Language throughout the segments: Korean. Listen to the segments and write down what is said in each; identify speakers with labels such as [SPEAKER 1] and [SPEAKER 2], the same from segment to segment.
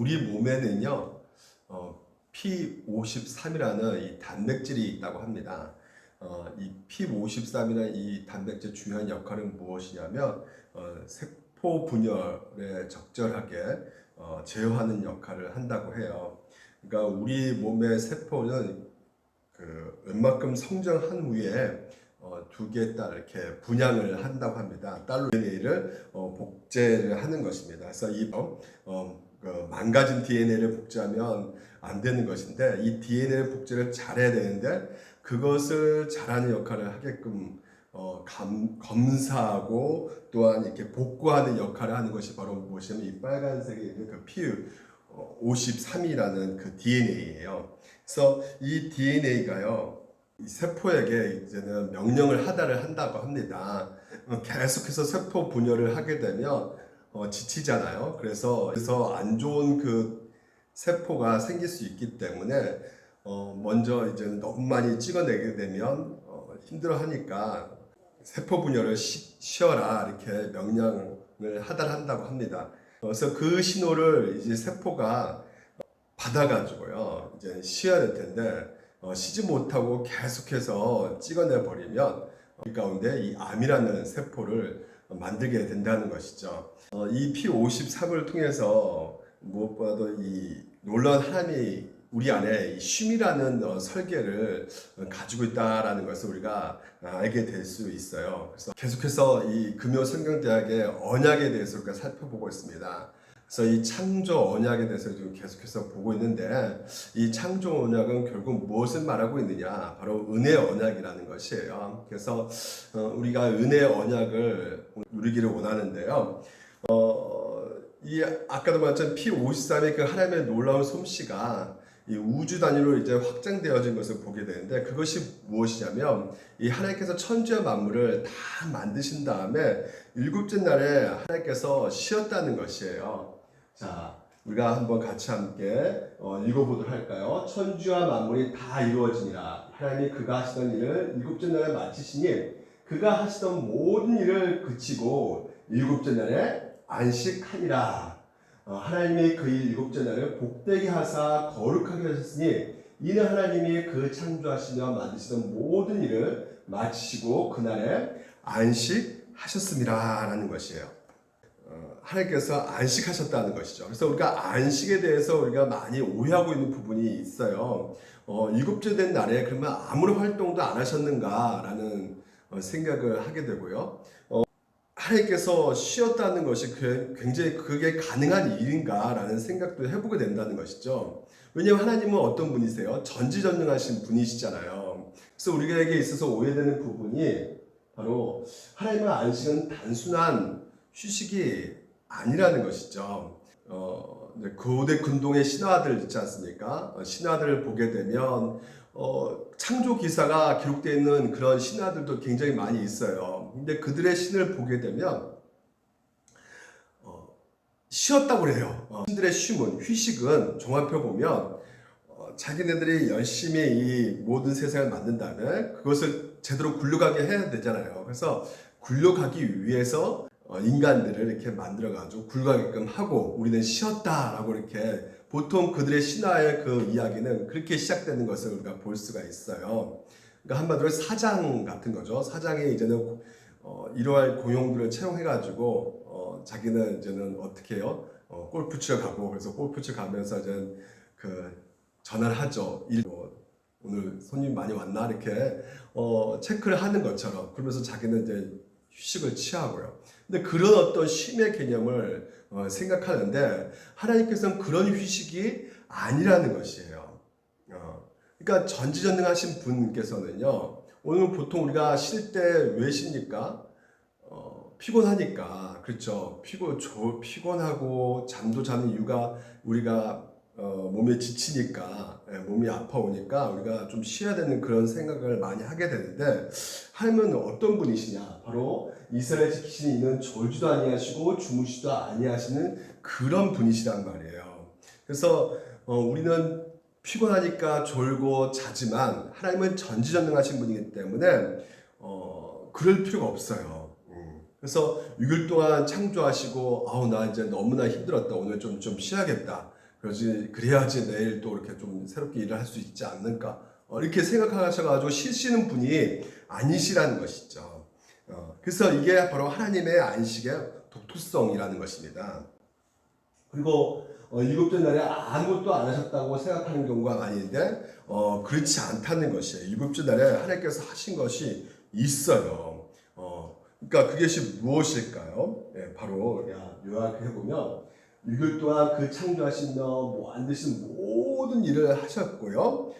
[SPEAKER 1] 우리 몸에는요, P53이라는 이 단백질이 있다고 합니다. 이 P53이라는 이 단백질 주요한 역할은 무엇이냐면, 세포 분열에 적절하게 제어하는 역할을 한다고 해요. 그러니까 우리 몸의 세포는 웬만큼 성장한 후에 두 개 딸 이렇게 분양을 한다고 합니다. 딸로 DNA를 복제를 하는 것입니다. 그래서 망가진 DNA를 복제하면 안 되는 것인데, 이 DNA 복제를 잘해야 되는데 그것을 잘하는 역할을 하게끔 검사하고 또한 이렇게 복구하는 역할을 하는 것이 바로 무엇이냐면 이 빨간색에 있는 그 P53이라는 그 DNA예요. 그래서 이 DNA가요, 이 세포에게 이제는 명령을 하달을 한다고 합니다. 계속해서 세포 분열을 하게 되면 지치잖아요. 그래서 안 좋은 그 세포가 생길 수 있기 때문에 먼저 이제 너무 많이 찍어내게 되면 힘들어하니까 세포 분열을 쉬어라 이렇게 명령을 하달한다고 합니다. 그래서 그 신호를 이제 세포가 받아가지고요, 이제 쉬어야 될 텐데 쉬지 못하고 계속해서 찍어내 버리면 이 가운데 이 암이라는 세포를 만들게 된다는 것이죠. 이 P53을 통해서 무엇보다도 이 놀라운 하나님이 우리 안에 이 쉼이라는 설계를 가지고 있다라는 것을 우리가 알게 될 수 있어요. 그래서 계속해서 이 금요 성경대학의 언약에 대해서 우리가 살펴보고 있습니다. 그래서 이 창조 언약에 대해서 좀 계속해서 보고 있는데, 이 창조 언약은 결국 무엇을 말하고 있느냐? 바로 은혜 언약이라는 것이에요. 그래서 우리가 은혜 언약을 누리기를 원하는데요. 이 아까도 말했던 P53의 그 하나님의 놀라운 솜씨가 이 우주 단위로 이제 확장되어진 것을 보게 되는데, 그것이 무엇이냐면 이 하나님께서 천지와 만물을 다 만드신 다음에 일곱째 날에 하나님께서 쉬었다는 것이에요. 자, 우리가 한번 같이 함께 읽어보도록 할까요? 천지와 만물이 다 이루어지니라. 하나님이 그가 하시던 일을 일곱째 날에 마치시니 그가 하시던 모든 일을 그치고 일곱째 날에 안식하니라. 하나님이 그 일곱째 날을 복되게 하사 거룩하게 하셨으니 이는 하나님이 그 창조하시며 만드시던 모든 일을 마치시고 그날에 안식하셨습니다 라는 것이에요. 하나님께서 안식하셨다는 것이죠. 그래서 우리가 안식에 대해서 우리가 많이 오해하고 있는 부분이 있어요. 일곱째 된 날에 그러면 아무런 활동도 안 하셨는가라는 생각을 하게 되고요. 하나님께서 쉬었다는 것이 굉장히 그게 가능한 일인가라는 생각도 해보게 된다는 것이죠. 왜냐하면 하나님은 어떤 분이세요? 전지전능하신 분이시잖아요. 그래서 우리에게 있어서 오해되는 부분이 바로 하나님의 안식은 단순한 휴식이 아니라는 것이죠. 고대 근동의 신화들 있지 않습니까? 신화들을 보게 되면 창조 기사가 기록되어 있는 그런 신화들도 굉장히 많이 있어요. 근데 그들의 신을 보게 되면 쉬었다고 그래요. 신들의 쉼은, 휴식은 종합해 보면 자기네들이 열심히 이 모든 세상을 만든 다음에 그것을 제대로 굴러가게 해야 되잖아요. 그래서 굴러가기 위해서 인간들을 이렇게 만들어가지고 굴러가게끔 하고 우리는 쉬었다라고 이렇게 보통 그들의 신화의 그 이야기는 그렇게 시작되는 것을 우리가 볼 수가 있어요. 그러니까 한마디로 사장 같은 거죠. 사장이 이제는 이러한 고용들을 채용해가지고 자기는 이제는 어떻게 해요? 골프 치러 가고, 그래서 골프 치러 가면서 이제 그 전화를 하죠. 오늘 손님 많이 왔나 이렇게 체크를 하는 것처럼, 그러면서 자기는 이제 휴식을 취하고요. 근데 그런 어떤 쉼의 개념을 생각하는데 하나님께서는 그런 휴식이 아니라는 것이에요. 그러니까 전지전능하신 분께서는요, 오늘 보통 우리가 쉴 때 왜 쉽니까? 피곤하니까. 그렇죠. 피곤하고 잠도 자는 이유가 우리가 몸에 지치니까, 몸이 아파오니까 우리가 좀 쉬어야 되는 그런 생각을 많이 하게 되는데, 하나님은 어떤 분이시냐? 바로 이스라엘 지키시는 이는 졸지도 아니하시고 주무시도 아니하시는 그런 분이시란 말이에요. 그래서 우리는 피곤하니까 졸고 자지만 하나님은 전지전능하신 분이기 때문에 그럴 필요가 없어요. 그래서 6일 동안 창조하시고 나 이제 너무나 힘들었다, 오늘 좀 쉬어야겠다, 그래야지 내일 또 이렇게 좀 새롭게 일을 할 수 있지 않는가. 이렇게 생각하셔가지고 쉬시는 분이 아니시라는 것이죠. 그래서 이게 바로 하나님의 안식의 독특성이라는 것입니다. 그리고 일곱째 날에 아무것도 안 하셨다고 생각하는 경우가 많은데 그렇지 않다는 것이에요. 일곱째 날에 하나님께서 하신 것이 있어요. 그러니까 그것이 무엇일까요? 바로 요약해 보면 6일 동안 그 창조하시며 만드신 모든 일을 하셨고요.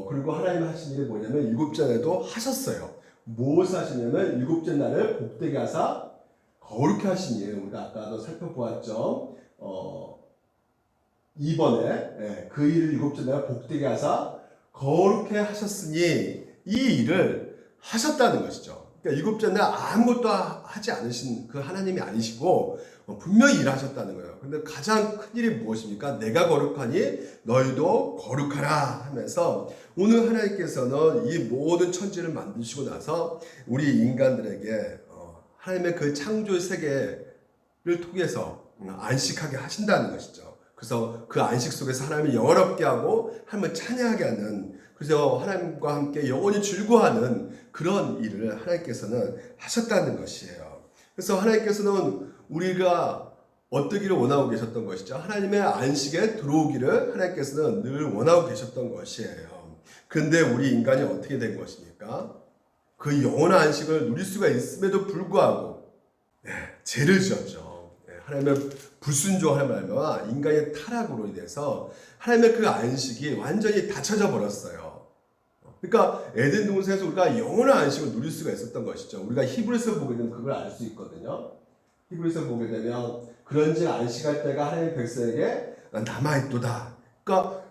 [SPEAKER 1] 그리고 하나님 하신 일이 뭐냐면 일곱째 날에도 하셨어요. 무엇을 하시냐면 일곱째 날을 복되게 하사 거룩히 하신 일. 우리가 아까도 살펴보았죠. 2번에 그 일을 일곱째 날에 복되게 하사 거룩히 하셨으니 이 일을 하셨다는 것이죠. 그러니까 일곱째 날 아무것도 하지 않으신 그 하나님이 아니시고 분명히 일하셨다는 거예요. 근데 가장 큰 일이 무엇입니까? 내가 거룩하니 너희도 거룩하라 하면서 오늘 하나님께서는 이 모든 천지를 만드시고 나서 우리 인간들에게 하나님의 그 창조 세계를 통해서 안식하게 하신다는 것이죠. 그래서 그 안식 속에서 하나님을 영원롭게 하고 하나님을 찬양하게 하는, 그래서 하나님과 함께 영원히 즐거워하는 그런 일을 하나님께서는 하셨다는 것이에요. 그래서 하나님께서는 우리가 어떠기를 원하고 계셨던 것이죠. 하나님의 안식에 들어오기를 하나님께서는 늘 원하고 계셨던 것이에요. 그런데 우리 인간이 어떻게 된 것입니까? 그 영원한 안식을 누릴 수가 있음에도 불구하고 죄를 지었죠. 하나님의 불순종할 말과 인간의 타락으로 인해서 하나님의 그 안식이 완전히 닫혀져 버렸어요. 그러니까 에덴 동산에서 우리가 영원한 안식을 누릴 수가 있었던 것이죠. 우리가 히브리서 보게 되면 그걸 알 수 있거든요. 히브리서 보게 되면 그런즉 안식할 때가 하나님의 백성에게 남아있도다. 그러니까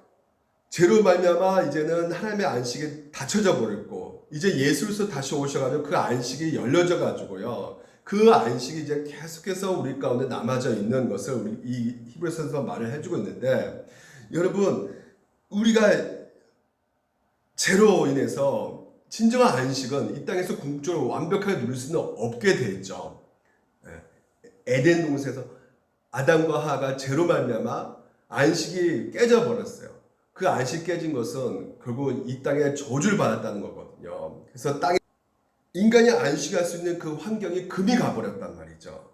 [SPEAKER 1] 죄로 말미암아 이제는 하나님의 안식이 닫혀져 버렸고 이제 예수로서 다시 오셔가지고 그 안식이 열려져 가지고요. 그 안식이 이제 계속해서 우리 가운데 남아져 있는 것을 우리 이 히브리서에서 말을 해주고 있는데, 여러분 우리가 죄로 인해서 진정한 안식은 이 땅에서 궁극적으로 완벽하게 누릴 수는 없게 돼 있죠. 에덴 동산에서 아담과 하와가 죄로 말미암아 안식이 깨져 버렸어요. 그 안식 깨진 것은 결국 이 땅에 저주를 받았다는 거거든요. 그래서 땅에 인간이 안식할 수 있는 그 환경이 금이 가버렸단 말이죠.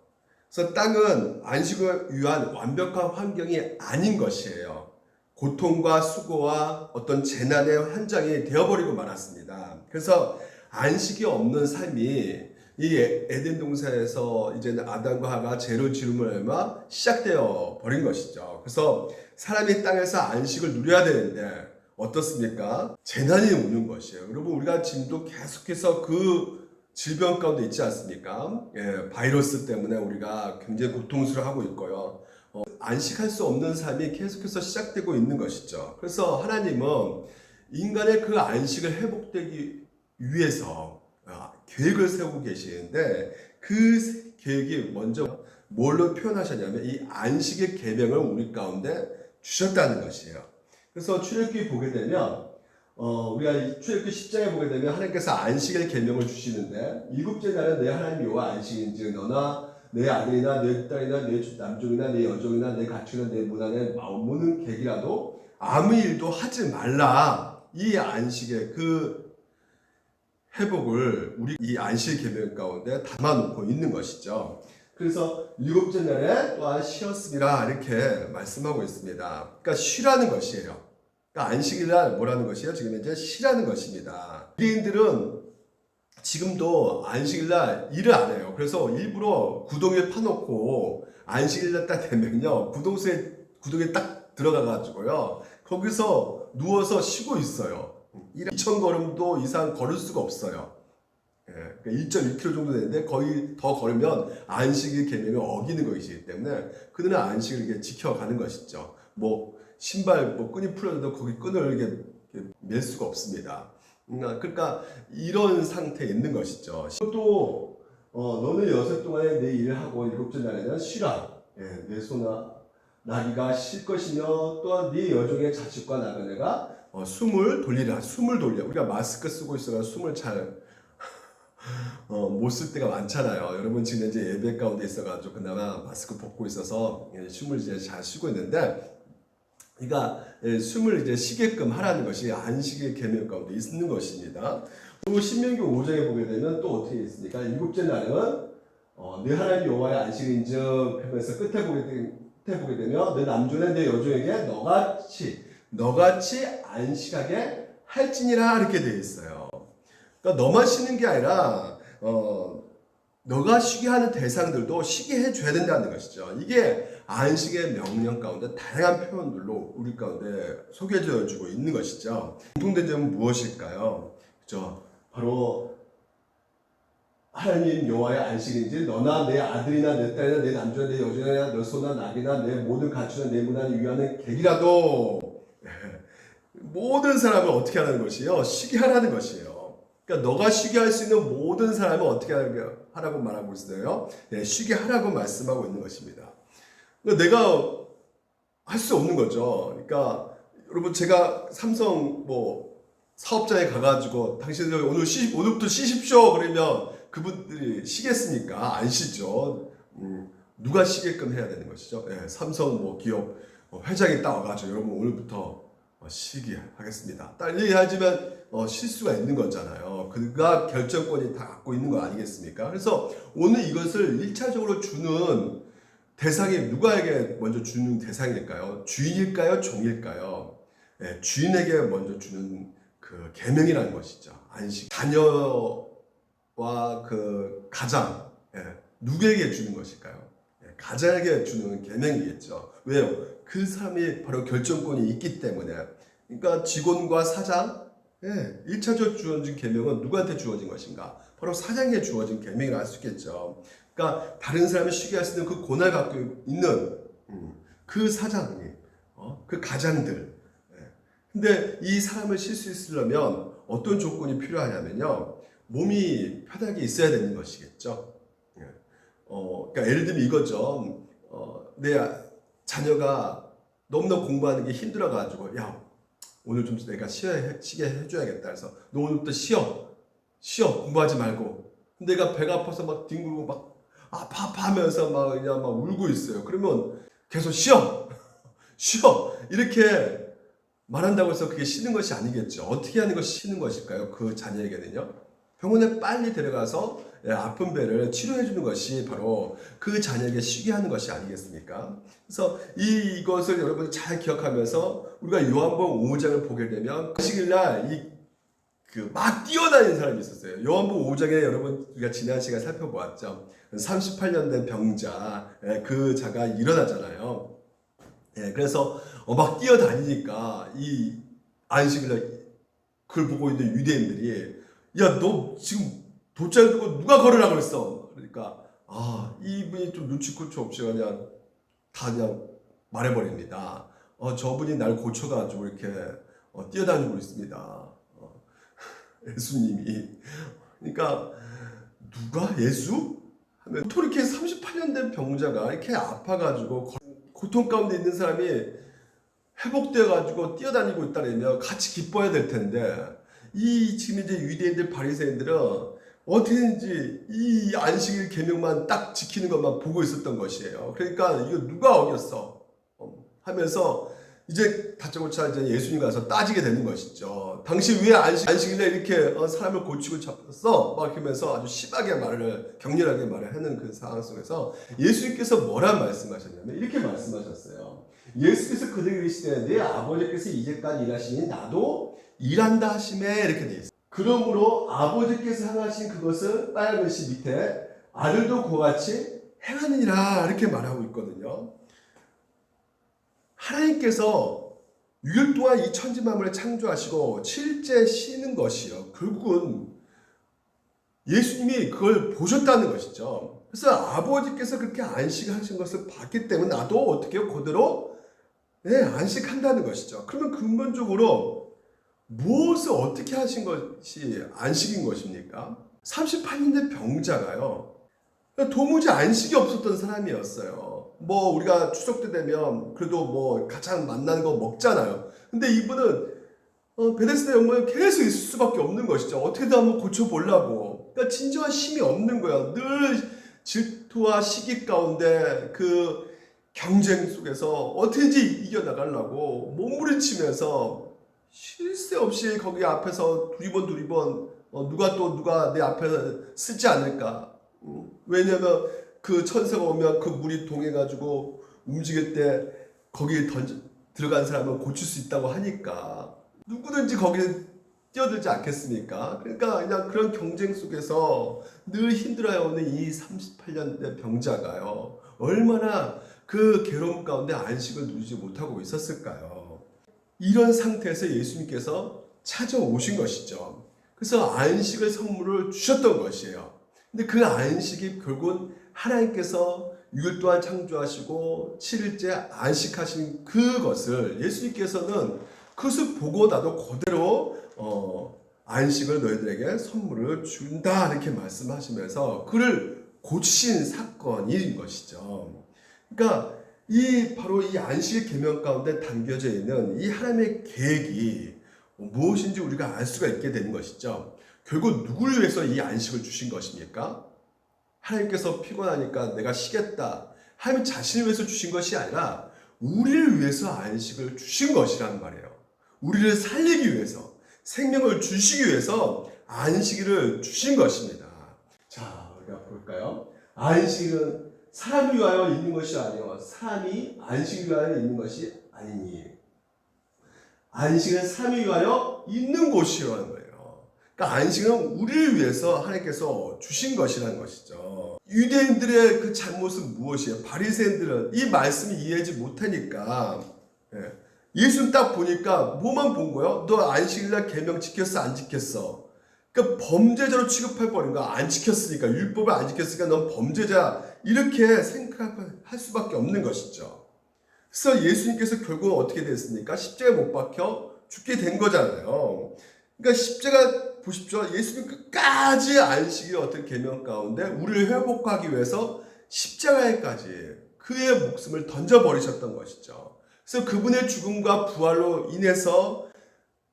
[SPEAKER 1] 그래서 땅은 안식을 위한 완벽한 환경이 아닌 것이에요. 고통과 수고와 어떤 재난의 현장이 되어버리고 말았습니다. 그래서 안식이 없는 삶이 이 에덴 동산에서 이제는 아담과 하와가 죄를 지음으로 말미암아 시작되어 버린 것이죠. 그래서 사람이 땅에서 안식을 누려야 되는데 어떻습니까? 재난이 오는 것이에요. 여러분 우리가 지금도 계속해서 그 질병 가운데 있지 않습니까? 바이러스 때문에 우리가 굉장히 고통스러워하고 있고요. 안식할 수 없는 삶이 계속해서 시작되고 있는 것이죠. 그래서 하나님은 인간의 그 안식을 회복되기 위해서 계획을 세우고 계시는데 그 계획이 먼저 뭘로 표현하셨냐면 이 안식의 계명을 우리 가운데 주셨다는 것이에요. 그래서 출애굽기 보게 되면 우리가 출애굽기 10장에 보게 되면 하나님께서 안식의 계명을 주시는데 일곱째 날은 내 하나님 여호와 안식인즉 너나 내 아들이나 내 딸이나 내 남종이나 내 여종이나 내 가축이나 내 문화나 모든 객이라도 아무 일도 하지 말라. 이 안식의 그 회복을 우리 이 안식 계명 가운데 담아놓고 있는 것이죠. 그래서 일곱째 날에 또한 쉬었습니다 이렇게 말씀하고 있습니다. 그러니까 쉬라는 것이에요. 그러니까 안식이란 뭐라는 것이에요? 지금 이제 쉬라는 것입니다. 유대인들은 지금도 안식일날 일을 안 해요. 그래서 일부러 구덩이에 파놓고 안식일날 딱 되면요 구덩이에 딱 들어가가지고요 거기서 누워서 쉬고 있어요. 2,000걸음도 이상 걸을 수가 없어요. 1.1km 정도 되는데 거의 더 걸으면 안식일 계명을 어기는 것이기 때문에 그들은 안식을 이렇게 지켜가는 것이죠. 뭐 신발 끈이 풀어져도 거기 끈을 이렇게 맬 수가 없습니다. 그러니까 이런 상태에 있는 것이죠. 또 너는 여섯 동안에 내 일을 하고 일곱째 날에는 쉬라. 내 소나 나귀가 쉴 것이며 또한 네 여종의 자식과 나그네가 숨을 돌리라. 숨을 돌려. 우리가 마스크 쓰고 있어서 숨을 잘 못 쓸 때가 많잖아요. 여러분 지금 이제 예배 가운데 있어가지고 그나마 마스크 벗고 있어서 숨을 이제 잘 쉬고 있는데 그러니까 숨을 이제 쉬게끔 하라는 것이 안식의 계명 가운데 있는 것입니다. 그리고 신명기 5장에 보게 되면 또 어떻게 있습니까? 일곱째 날은 네 하나님 여호와의 안식인즉 하면서 끝에 보게 되면 내 남종의 내 여종에게 너같이 안식하게 할지니라 이렇게 되어 있어요. 그러니까 너만 쉬는 게 아니라 너가 쉬게 하는 대상들도 쉬게 해줘야 된다는 것이죠. 이게 안식의 명령 가운데 다양한 표현들로 우리 가운데 소개되어 주고 있는 것이죠. 공통된 점은 무엇일까요? 그렇죠? 바로 하나님 여호와의 안식인지 너나 내 아들이나 내 딸이나 내 남자나 내 여자나 내 소나 낙이나 내 모든 가축이나 내 문화를 위하는 객이라도 모든 사람을 어떻게 하라는 것이요? 쉬게 하라는 것이에요. 그러니까 너가 쉬게 할 수 있는 모든 사람을 어떻게 하라고 말하고 있어요? 네, 쉬게 하라고 말씀하고 있는 것입니다. 그러니까 내가 할 수 없는 거죠. 그러니까 여러분 제가 삼성 사업장에 가가지고 당신들 오늘부터 쉬십시오 그러면 그분들이 쉬겠습니까? 안 쉬죠. 누가 쉬게끔 해야 되는 것이죠. 네, 삼성 기업 회장이 딱 와가지고 여러분 오늘부터 쉬게 하겠습니다. 딱 얘기하지만 쉴 수가 있는 거잖아요. 그가 결정권이 다 갖고 있는 거 아니겠습니까? 그래서 오늘 이것을 1차적으로 주는 대상이 누구에게 먼저 주는 대상일까요? 주인일까요? 종일까요? 네, 주인에게 먼저 주는 그 계명이라는 것이죠. 안식. 자녀와 그 가장 누구에게 주는 것일까요? 가장에게 주는 계명이겠죠. 왜요? 그 사람이 바로 결정권이 있기 때문에. 그러니까 직원과 사장, 1차적으로 주어진 계명은 누구한테 주어진 것인가? 바로 사장에게 주어진 계명이라고 할 수 있겠죠. 그러니까 다른 사람이 쉬게 할 수 있는 그 권한을 갖고 있는 그 사장이, 그 가장들. 근데 이 사람을 쉴 수 있으려면 어떤 조건이 필요하냐면요. 몸이 편하게 있어야 되는 것이겠죠. 그러니까 예를 들면 이거죠. 내 자녀가 너무나 공부하는 게 힘들어가지고, 야, 오늘 좀 내가 쉬게 해줘야겠다. 그래서 너 오늘부터 쉬어. 공부하지 말고. 근데 내가 배가 아파서 막 뒹굴고 막 아파 하면서 그냥 울고 있어요. 그러면 계속 쉬어. 이렇게 말한다고 해서 그게 쉬는 것이 아니겠죠. 어떻게 하는 것이 쉬는 것일까요? 그 자녀에게는요. 병원에 빨리 데려가서 아픈 배를 치료해 주는 것이 바로 그 자녀에게 쉬게 하는 것이 아니겠습니까? 그래서 이것을 여러분이 잘 기억하면서 우리가 요한복음 5장을 보게 되면 그 시기날 막 뛰어다니는 사람이 있었어요. 요한복음 5장에 여러분 우리가 지난 시간에 살펴보았죠. 38년 된 병자, 그 자가 일어나잖아요. 그래서 막 뛰어다니니까 이 안식일날 그걸 보고 있는 유대인들이 야, 너 지금 돗자리 두고 누가 걸으라고 그랬어? 그러니까 이분이 좀 눈치코치 없이 그냥 말해버립니다. 저분이 날 고쳐가지고 이렇게 뛰어다니고 있습니다. 예수님이. 그러니까 누가 예수? 하면 또 이렇게 38년 된 병자가 이렇게 아파가지고 고통 가운데 있는 사람이 회복되어가지고 뛰어다니고 있다면 같이 기뻐해야 될 텐데 지금 이제 유대인들 바리새인들은 어떻게든지 이 안식일 계명만 딱 지키는 것만 보고 있었던 것이에요. 그러니까 이거 누가 어겼어? 하면서 이제 다짜고짜 이제 예수님 가서 따지게 되는 것이죠. 당신 왜 안식일에 이렇게 사람을 고치고 잡았어? 막 이러면서 아주 심하게 격렬하게 말을 하는 그 상황 속에서 예수님께서 뭐라 말씀하셨냐면 이렇게 말씀하셨어요. 예수께서 그들에게 이르시되 내 아버지께서 이제까지 일하시니 나도 일한다 하심에 이렇게 돼 있어요. 그러므로 아버지께서 행하신 그것을 빨간 글씨 밑에 아들도 그와 같이 행하느니라 이렇게 말하고 있거든요. 하나님께서 6일 동안 이 천지 만물을 창조하시고 7째 쉬는 것이요. 결국은 예수님이 그걸 보셨다는 것이죠. 그래서 아버지께서 그렇게 안식하신 것을 봤기 때문에 나도 어떻게 그대로 안식한다는 것이죠. 그러면 근본적으로 무엇을 어떻게 하신 것이 안식인 것입니까? 38년 된 병자가요. 도무지 안식이 없었던 사람이었어요. 우리가 추석 때 되면 그래도 가장 만나는 거 먹잖아요. 근데 이분은 베데스다 연못에 계속 있을 수밖에 없는 것이죠. 어떻게든 한번 고쳐보려고. 그러니까 진정한 힘이 없는 거야. 늘 질투와 시기 가운데 그 경쟁 속에서 어떻게든지 이겨나가려고 몸부림치면서 쉴 새 없이 거기 앞에서 두리번 누가 내 앞에 쓰지 않을까. 왜냐면 그 천사가 오면 그 물이 동해가지고 움직일 때 거기에 들어간 사람은 고칠 수 있다고 하니까 누구든지 거기에 뛰어들지 않겠습니까? 그러니까 그냥 그런 경쟁 속에서 늘 힘들어해오는 이 38년대 병자가요, 얼마나 그 괴로움 가운데 안식을 누리지 못하고 있었을까요? 이런 상태에서 예수님께서 찾아오신 것이죠. 그래서 안식을 선물을 주셨던 것이에요. 근데 그 안식이 결국은 하나님께서 6일 동안 창조하시고 7일째 안식하신 그것을 예수님께서는 그것을 보고 나도 그대로 안식을 너희들에게 선물을 준다 이렇게 말씀하시면서 그를 고치신 사건인 것이죠. 그러니까 바로 이 안식의 계명 가운데 담겨져 있는 이 하나님의 계획이 무엇인지 우리가 알 수가 있게 되는 것이죠. 결국 누구를 위해서 이 안식을 주신 것입니까? 하나님께서 피곤하니까 내가 쉬겠다, 하나님 자신을 위해서 주신 것이 아니라 우리를 위해서 안식을 주신 것이란 말이에요. 우리를 살리기 위해서, 생명을 주시기 위해서 안식일을 주신 것입니다. 자, 우리가 볼까요? 안식은 사람을 위하여 있는 것이 아니요 사람이 안식을 위하여 있는 것이 아니니. 안식은 사람을 위하여 있는 곳이라는 거예요. 그러니까 안식은 우리를 위해서 하나님께서 주신 것이라는 것이죠. 유대인들의 그 잘못은 무엇이에요? 바리새인들은 이 말씀을 이해하지 못하니까 예수님 딱 보니까 뭐만 본 거예요? 너 안식일날 계명 지켰어? 안 지켰어? 그러니까 범죄자로 취급할 버린 거야. 안 지켰으니까, 율법을 안 지켰으니까 넌 범죄자, 이렇게 생각할 수밖에 없는 것이죠. 그래서 예수님께서 결국은 어떻게 됐습니까? 십자가에 못 박혀 죽게 된 거잖아요. 그러니까 십자가 보십시오. 예수님 끝까지 안식의 어떤 계명 가운데 우리를 회복하기 위해서 십자가에까지 그의 목숨을 던져버리셨던 것이죠. 그래서 그분의 죽음과 부활로 인해서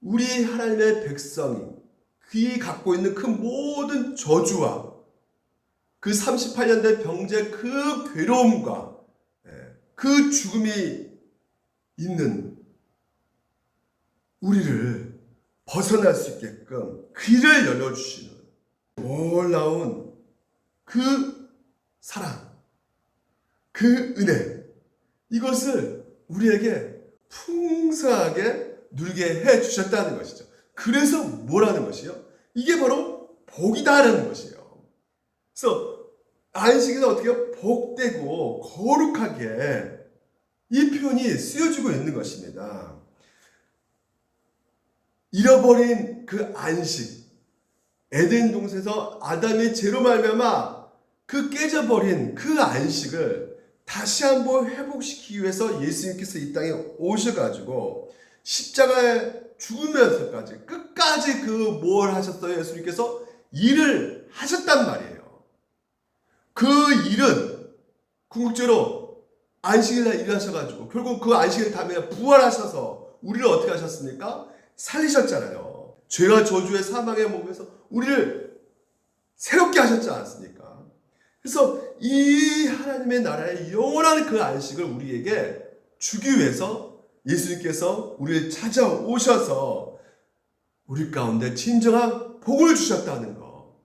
[SPEAKER 1] 우리 하나님의 백성이 그이 갖고 있는 그 모든 저주와 그 38년 된 병자의 그 괴로움과 그 죽음이 있는 우리를 벗어날 수 있게끔 길을 열어주시는 놀라운 그 사랑, 그 은혜, 이것을 우리에게 풍성하게 누리게 해주셨다는 것이죠. 그래서 뭐라는 것이요? 이게 바로 복이다라는 것이에요. 그래서 안식일은 어떻게 복되고 거룩하게 이 표현이 쓰여지고 있는 것입니다. 잃어버린 그 안식, 에덴 동산에서 아담의 죄로 말미암아 그 깨져버린 그 안식을 다시 한번 회복시키기 위해서 예수님께서 이 땅에 오셔가지고 십자가에 죽으면서까지 끝까지 그 뭘 하셨어요? 예수님께서 일을 하셨단 말이에요. 그 일은 궁극적으로 안식일날 일하셔가지고 결국 그 안식일 다음에 부활하셔서 우리를 어떻게 하셨습니까? 살리셨잖아요. 죄와 저주의 사망의 몸에서 우리를 새롭게 하셨지 않습니까? 그래서 이 하나님의 나라의 영원한 그 안식을 우리에게 주기 위해서 예수님께서 우리를 찾아오셔서 우리 가운데 진정한 복을 주셨다는 거.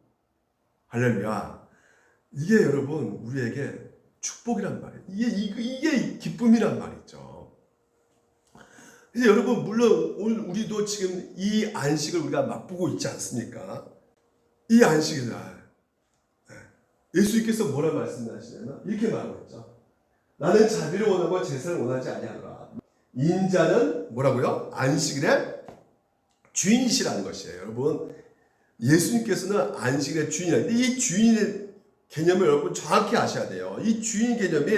[SPEAKER 1] 할렐루야. 이게 여러분 우리에게 축복이란 말이에요. 이게 기쁨이란 말이죠. 그래서 여러분 물론 오늘 우리도 지금 이 안식을 우리가 맛보고 있지 않습니까? 이 안식일 날 예수님께서 뭐라 말씀하시냐면 이렇게 말하고 있죠. 나는 자비를 원하고 제사를 원하지 아니하노라. 인자는 뭐라고요? 안식일의 주인이시라는 것이에요. 여러분 예수님께서는 안식일의 주인이라는데 이 주인의 개념을 여러분 정확히 아셔야 돼요. 이 주인 개념이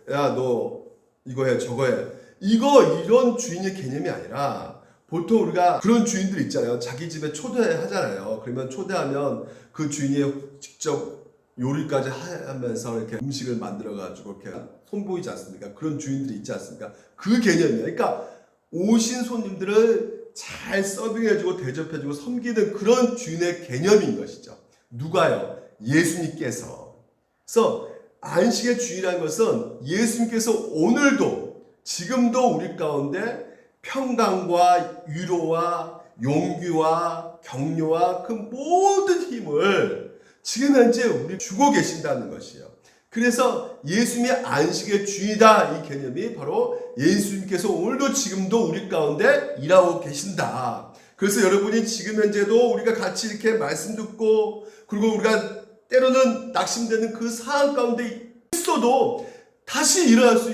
[SPEAKER 1] 야 너 이거 해 저거 해 이런 주인의 개념이 아니라 보통 우리가 그런 주인들 있잖아요. 자기 집에 초대하잖아요. 그러면 초대하면 그 주인이 직접 요리까지 하면서 이렇게 음식을 만들어가지고 이렇게 손보이지 않습니까? 그런 주인들이 있지 않습니까? 그 개념이에요. 그러니까 오신 손님들을 잘 서빙해주고 대접해주고 섬기는 그런 주인의 개념인 것이죠. 누가요? 예수님께서. 그래서 안식의 주일이라는 것은 예수님께서 오늘도 지금도 우리 가운데 평강과 위로와 용기와 격려와 그 모든 힘을 지금 현재 우리 주고 계신다는 것이에요. 그래서 예수님이 안식의 주이다, 이 개념이 바로 예수님께서 오늘도 지금도 우리 가운데 일하고 계신다. 그래서 여러분이 지금 현재도 우리가 같이 이렇게 말씀 듣고, 그리고 우리가 때로는 낙심되는 그 상황 가운데 있어도 다시 일어날 수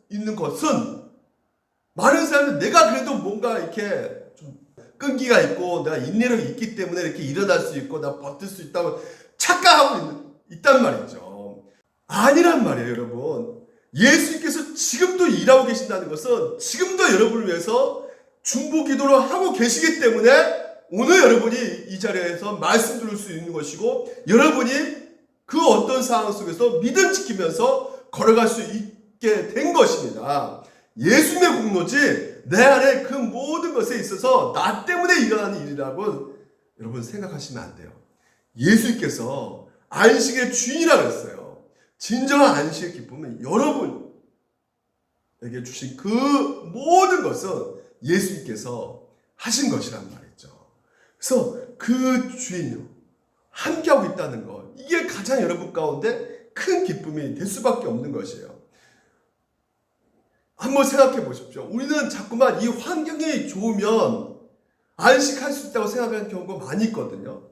[SPEAKER 1] 있는 것은, 많은 사람들 내가 그래도 뭔가 이렇게 좀 끈기가 있고 내가 인내력이 있기 때문에 이렇게 일어날 수 있고 나 버틸 수 있다고 착각하고 있단 말이죠. 아니란 말이에요, 여러분. 예수님께서 지금도 일하고 계신다는 것은 지금도 여러분을 위해서 중보 기도를 하고 계시기 때문에 오늘 여러분이 이 자리에서 말씀 들을 수 있는 것이고, 여러분이 그 어떤 상황 속에서 믿음 지키면서 걸어갈 수 있게 된 것입니다. 예수님의 공로지 내 안에 그 모든 것에 있어서 나 때문에 일어나는 일이라고 여러분 생각하시면 안 돼요. 예수님께서 안식의 주인이라고 했어요. 진정한 안식의 기쁨은 여러분에게 주신 그 모든 것은 예수님께서 하신 것이란 말이죠. 그래서 그 주인이 함께하고 있다는 것, 이게 가장 여러분 가운데 큰 기쁨이 될 수밖에 없는 것이에요. 한번 생각해 보십시오. 우리는 자꾸만 이 환경이 좋으면 안식할 수 있다고 생각하는 경우가 많이 있거든요.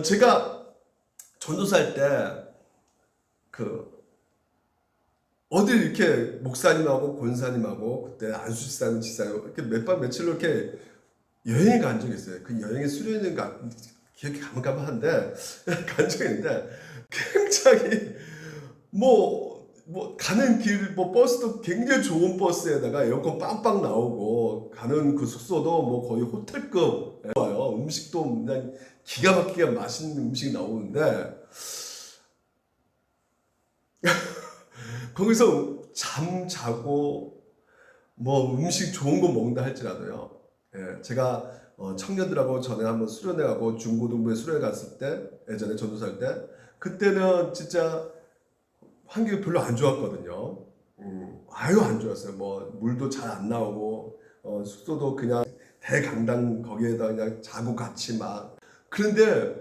[SPEAKER 1] 제가 전도사할 때 어디 이렇게 목사님하고 권사님하고 그때 안수지사님 지사님 이렇게 몇 박 며칠로 이렇게 여행을 간 적이 있어요. 그 여행의 수료인가 기억이 가물가물한데 간 적이 있는데, 굉장히 가는 길 버스도 굉장히 좋은 버스에다가 에어컨 빵빵 나오고, 가는 그 숙소도 거의 호텔급 와요. 음식도 그냥 기가 막히게 맛있는 음식이 나오는데 거기서 잠 자고 음식 좋은 거 먹는다 할지라도요. 예, 제가 청년들하고 전에 한번 수련회 가고 중고등부에 수련회 갔을 때, 예전에 전도사할 때, 그때는 진짜 환경이 별로 안 좋았거든요. 아유, 안 좋았어요. 물도 잘 안 나오고, 숙소도 그냥 대강당 거기에다 그냥 자고 같이 막. 그런데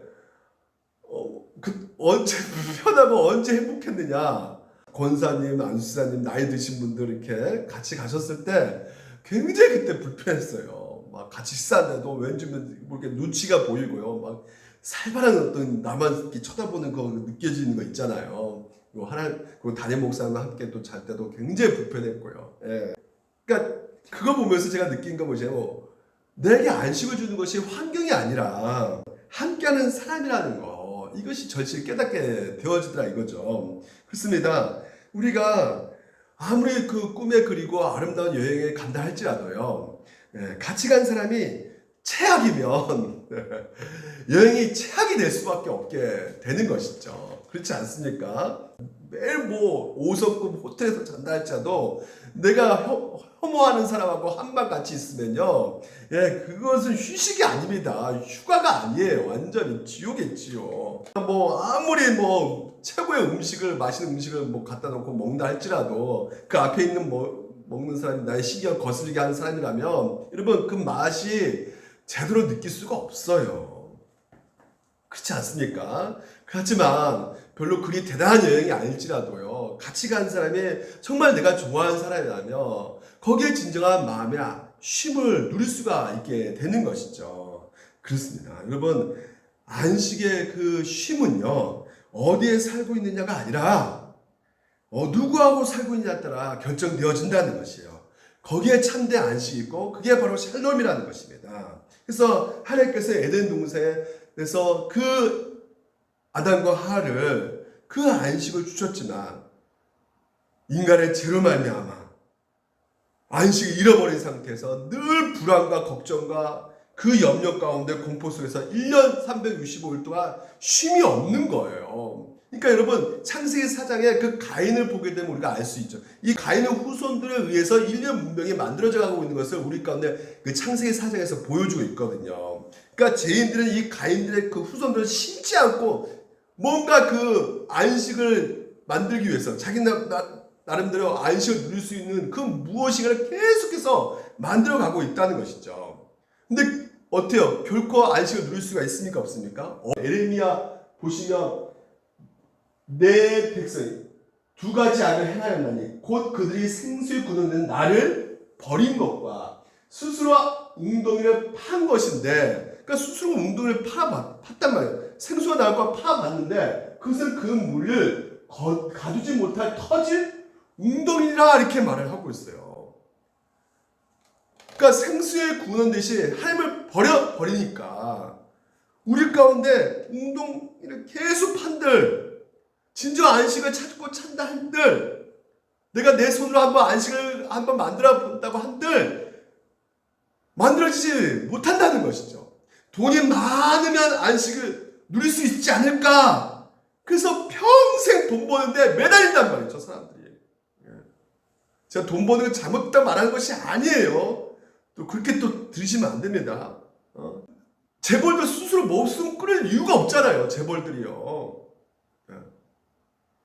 [SPEAKER 1] 언제 불편하고 언제 행복했느냐? 권사님, 안수사님, 나이 드신 분들 이렇게 같이 가셨을 때 굉장히 그때 불편했어요. 막 같이 식사하는데도 왠지 이렇게 눈치가 보이고요. 막 살벌한 어떤 나만 이렇게 쳐다보는 거 느껴지는 거 있잖아요. 그리고 담임 목사님과 함께 또 잘 때도 굉장히 불편했고요. 예. 그러니까 그거 보면서 제가 느낀 거 뭐죠? 내게 안식을 주는 것이 환경이 아니라 함께하는 사람이라는 거, 이것이 절실히 깨닫게 되어지더라 이거죠. 그렇습니다. 우리가 아무리 그 꿈에 그리고 아름다운 여행에 간다 할지라도요, 같이 간 사람이 최악이면 여행이 최악이 될 수밖에 없게 되는 것이죠. 그렇지 않습니까? 매일 5성급 호텔에서 잔다 할지라도 내가 혐오하는 사람하고 한밤 같이 있으면요, 그것은 휴식이 아닙니다. 휴가가 아니에요. 완전히 지옥이지요. 아무리 최고의 맛있는 음식을 갖다 놓고 먹는다 할지라도 그 앞에 있는 먹는 사람이 나의 신경 거슬리게 하는 사람이라면 여러분 그 맛이 제대로 느낄 수가 없어요. 그렇지 않습니까? 하지만 별로 그리 대단한 여행이 아닐지라도요, 같이 간 사람이 정말 내가 좋아하는 사람이라면 거기에 진정한 마음의 쉼을 누릴 수가 있게 되는 것이죠. 그렇습니다. 여러분, 안식의 그 쉼은요, 어디에 살고 있느냐가 아니라 누구하고 살고 있느냐에 따라 결정되어진다는 것이에요. 거기에 참된 안식이 있고 그게 바로 샬롬이라는 것입니다. 그래서 하나님께서 에덴 동산에서 그 아담과 하와를 그 안식을 주셨지만 인간의 죄로 말미암아 안식을 잃어버린 상태에서 늘 불안과 걱정과 그 염려 가운데 공포 속에서 1년 365일 동안 쉼이 없는 거예요. 그러니까 여러분, 창세기 4장에 그 가인을 보게 되면 우리가 알 수 있죠. 이 가인의 후손들에 의해서 인류 문명이 만들어져 가고 있는 것을 우리 가운데 그 창세기 4장에서 보여주고 있거든요. 그러니까 죄인들은 이 가인들의 그 후손들을 심지 않고 뭔가 그 안식을 만들기 위해서 자기 나름대로 안식을 누릴 수 있는 그 무엇인가를 계속해서 만들어가고 있다는 것이죠. 근데 어때요? 결코 안식을 누릴 수가 있습니까? 없습니까? 에레미야 보시면 내 백성이 두 가지 악을 행하였나니 곧 그들이 생수에 굳어있는 나를 버린 것과 스스로 웅덩이를 판 것인데, 그러니까 스스로 웅덩이를 팠단 말이에요. 생수가 나올 거 파봤는데 그것은 그 물을 가두지 못할 터진 웅덩이라 이렇게 말을 하고 있어요. 그러니까 생수에 구는 듯이 하나님을 버리니까 우리 가운데 웅덩이를 계속 판들, 진정 안식을 찾고 찬다 한들, 내가 내 손으로 한번 안식을 한번 만들어 본다고 한들 만들어지지 못한다는 것이죠. 돈이 많으면 안식을 누릴 수 있지 않을까? 그래서 평생 돈 버는데 매달린단 말이죠, 사람들이. 제가 돈 버는 거 잘못다 말하는 것이 아니에요. 또 그렇게 또 들으시면 안 됩니다. 재벌도 스스로 목숨 끊을 이유가 없잖아요, 재벌들이요.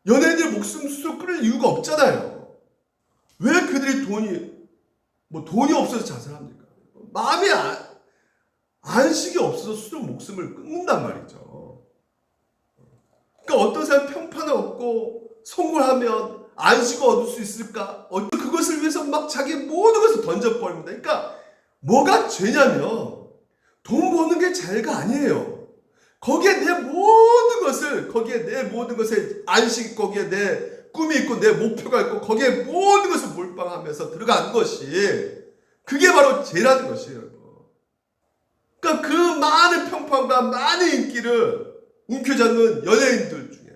[SPEAKER 1] 연예인들 목숨 스스로 끊을 이유가 없잖아요. 왜 그들이 돈이 없어서 자살합니까? 마음이 안식이 없어서 스스로 목숨을 끊는단 말이죠. 그러니까 어떤 사람 평판을 얻고 성공을 하면 안식을 얻을 수 있을까? 그것을 위해서 막 자기 모든 것을 던져버립니다. 그러니까 뭐가 죄냐면 돈 버는 게 죄가 아니에요. 거기에 내 모든 것에 안식이, 거기에 내 꿈이 있고 내 목표가 있고 거기에 모든 것을 몰빵하면서 들어간 것이, 그게 바로 죄라는 것이에요. 그러니까 그 많은 평판과 많은 인기를 움켜잡는 연예인들 중에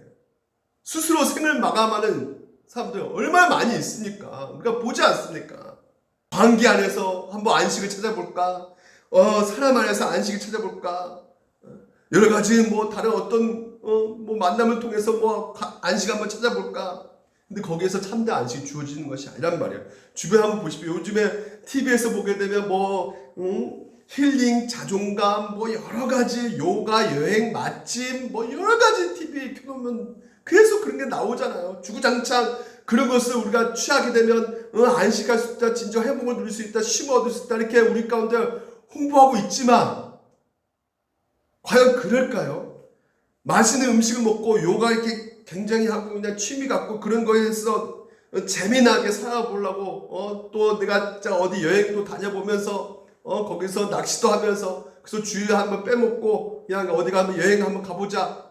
[SPEAKER 1] 스스로 생을 마감하는 사람들 얼마나 많이 있습니까? 우리가 보지 않습니까? 관계 안에서 한번 안식을 찾아볼까? 사람 안에서 안식을 찾아볼까? 여러 가지 다른 어떤 만남을 통해서 안식 한번 찾아볼까? 근데 거기에서 참된 안식이 주어지는 것이 아니란 말이에요. 주변 한번 보십시오. 요즘에 TV에서 보게 되면 힐링, 자존감, 여러 가지 요가, 여행, 맛집, 여러 가지 TV 켜놓으면 계속 그런 게 나오잖아요. 주구장창 그런 것을 우리가 취하게 되면 안식할 수 있다, 진정 회복을 누릴 수 있다, 쉼을 얻을 수 있다, 이렇게 우리 가운데 홍보하고 있지만 과연 그럴까요? 맛있는 음식을 먹고 요가 이렇게 굉장히 하고 그냥 취미 갖고 그런 거에서 재미나게 살아보려고 또 내가 어디 여행도 다녀보면서 거기서 낚시도 하면서 그래서 주일에 한번 빼먹고 그냥 어디 가면 여행 한번 가보자.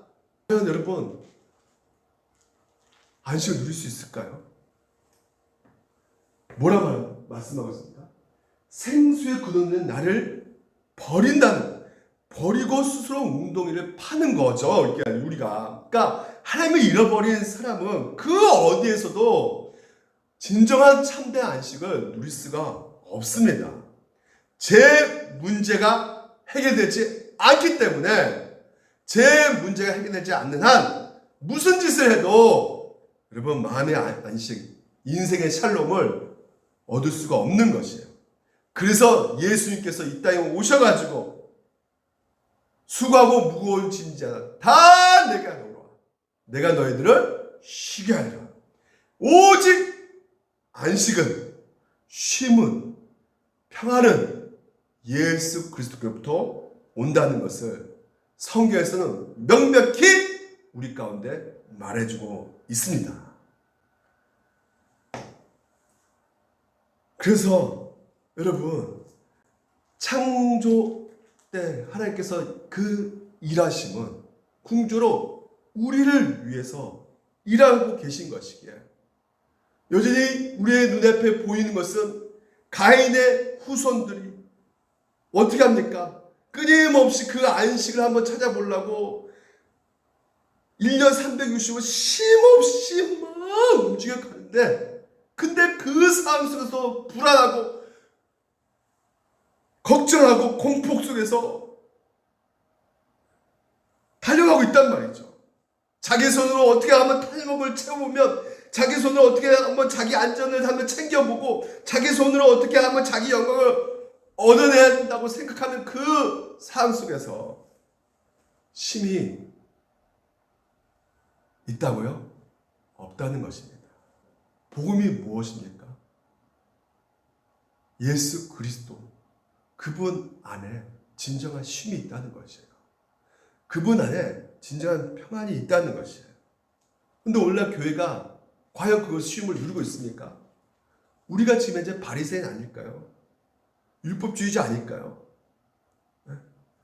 [SPEAKER 1] 과연 여러분 안식을 누릴 수 있을까요? 뭐라 말씀하고 있습니까? 생수에 굳어있는 나를 버리고 스스로 웅덩이를 파는 거죠. 이렇게 우리가. 그러니까 하나님을 잃어버린 사람은 그 어디에서도 진정한 참된 안식을 누릴 수가 없습니다. 제 문제가 해결되지 않기 때문에, 제 문제가 해결되지 않는 한 무슨 짓을 해도 여러분 마음의 안식, 인생의 샬롬을 얻을 수가 없는 것이에요. 그래서 예수님께서 이 땅에 오셔가지고 수고하고 무거운 짐진 자는 다 내게 오라. 내가 너희들을 쉬게 하리라. 오직 안식은, 쉼은, 평안은 예수 그리스도께로부터 온다는 것을 성경에서는 명백히 우리 가운데 말해주고 있습니다. 그래서 여러분 창조 때 하나님께서 그 일하심은 궁조로 우리를 위해서 일하고 계신 것이기에, 여전히 우리의 눈앞에 보이는 것은 가인의 후손들이 어떻게 합니까? 끊임없이 그 안식을 한번 찾아보려고 1년 365일 쉼없이 막 움직여 가는데, 근데 그 상황 속에서 불안하고 걱정하고 공포 속에서 달려가고 있단 말이죠. 자기 손으로 어떻게 하면 탈목을 채워보면, 자기 손으로 어떻게 하면 자기 안전을 한번 챙겨보고, 자기 손으로 어떻게 하면 자기 영광을 얻어내야 된다고 생각하는 그 상황 속에서 쉼이 있다고요? 없다는 것입니다. 복음이 무엇입니까? 예수 그리스도, 그분 안에 진정한 쉼이 있다는 것이에요. 그분 안에 진정한 평안이 있다는 것이에요. 근데 오늘날 교회가 과연 그 쉼을 누리고 있습니까? 우리가 지금 이제 바리새인 아닐까요? 율법주의자 아닐까요?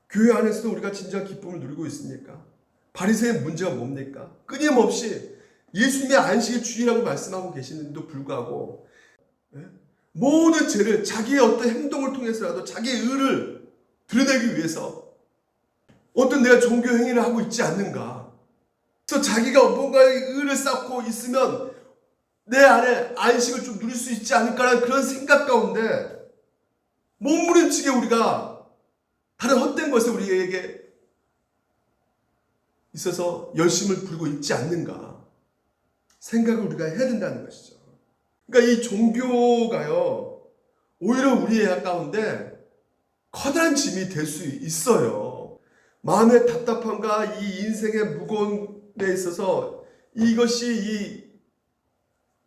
[SPEAKER 1] 교회 안에서도 우리가 진정한 기쁨을 누리고 있습니까? 바리새인 문제가 뭡니까? 끊임없이 예수님의 안식일 주일이라고 말씀하고 계시는데도 불구하고 모든 죄를 자기의 어떤 행동을 통해서라도 자기의 의를 드러내기 위해서 어떤 내가 종교 행위를 하고 있지 않는가? 그래서 자기가 뭔가의 의를 쌓고 있으면 내 안에 안식을 좀 누릴 수 있지 않을까라는 그런 생각 가운데 몸부림치게 우리가 다른 헛된 것에 우리에게 있어서 열심을 부리고 있지 않는가 생각을 우리가 해야 된다는 것이죠. 그러니까 이 종교가요, 오히려 우리의 가운데 커다란 짐이 될 수 있어요. 마음의 답답함과 이 인생의 무거움에 있어서 이것이